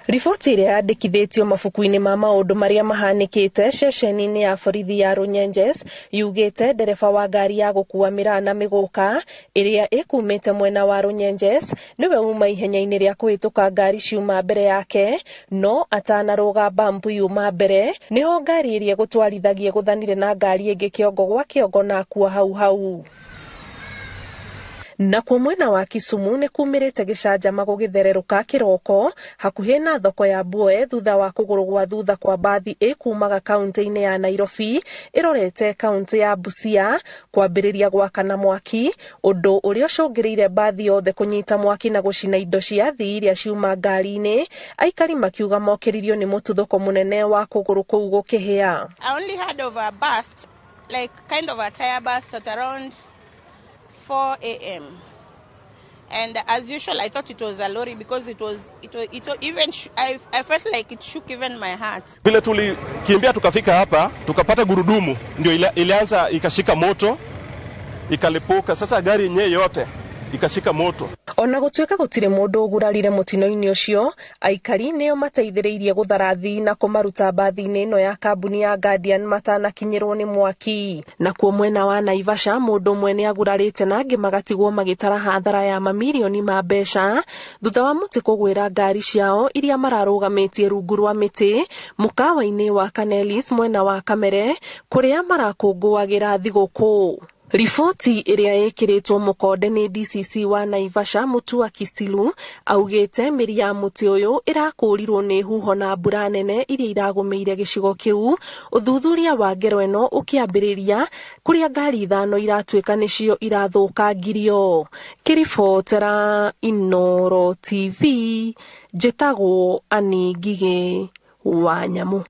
Riboti iria yandĩkithĩtio mabuku-inĩ ma maũndũ marĩa mahanĩkĩte ceceni-inĩ ya borithi ya Runyenjes yugĩte ndereba wa ngari ya gũkua mĩraa na mĩgũka ĩrĩa ĩkumĩte mwena wa Runyenjes nĩwe uma ihenya-inĩ rĩa kũhĩtũka ngari ciuma mbere yake, no atanarũga bambu yuma mbere nĩho ngari ĩrĩa gũtwarithagie gũthanire na ngari ĩngĩ kĩongo gwa kĩongo na akua hau. Na kwa mwena wa Kisumu nĩ kumĩrĩte gĩcanjama gũgĩthererũka kĩroko hakuhĩ na thoko ya Mboe thutha wa kũgũrũ gwa thutha kwa bathi ĩkumaga kaunti-inĩ ya Nairobi ĩrorete kaunti ya Busia kwambĩrĩria gwakana mwaki, ũndũ ũrĩa ũcũngĩrĩire bathi yothe kũnyita mwaki na gũcina indo cia thii iria ciuma ngari-inĩ, aikari makiuga mokĩririo nĩ mũtuthũko mũnene wa kũgũrũ kũu gũkĩhĩa. I only heard of a burst, like kind of a tire burst at around 4 a.m. and as usual I thought it was a lorry because it even I felt like it shook even my heart. Vile tulikimbia tukafika hapa tukapata gurudumu ndio ilianza ikashika moto ikalipuka, sasa gari yenyewe yote ikashika moto. Ona gũtuĩka gũtirĩ mũndũ ũgurarire mũtino-inĩ ũcio, aikari nĩo mateithĩrĩirie gũtharathi na kũmaruta bathi-inĩ ĩno ya kambuni ya Guardian matanakinyĩrwo nĩ mwaki. Na kuo mwena wa Naivasha mũndũ ũmwe nĩ agurarĩte na angĩ magatigwo magĩtara hathara ya mamirioni ma mbeca thutha wa mũtĩ kũgwĩra ngari ciao iria mararũgamĩtie rungu rwa mĩtĩ mũkawa-inĩ wa Kanelis mwena wa Kamere kũrĩa marakũngũagĩra thigũkũ. Riboti ĩrĩa ĩkĩrĩtwo mũkonde nĩ DCC wa Naivasha Mũtua Kisilu augĩte mĩri ya mũtĩ ũyũ ĩrakũrirwo nĩ huho na mbura nene iria iragũmĩire gĩcigo kĩu, ũthuthuria wa ngero ĩno ũkĩambĩrĩria kũrĩa ngari ithano iratuĩka nĩcio irathũkangirio. Kĩribotera Inooro TV, njĩtagwo Ani Ngigĩ wa Nyamũ.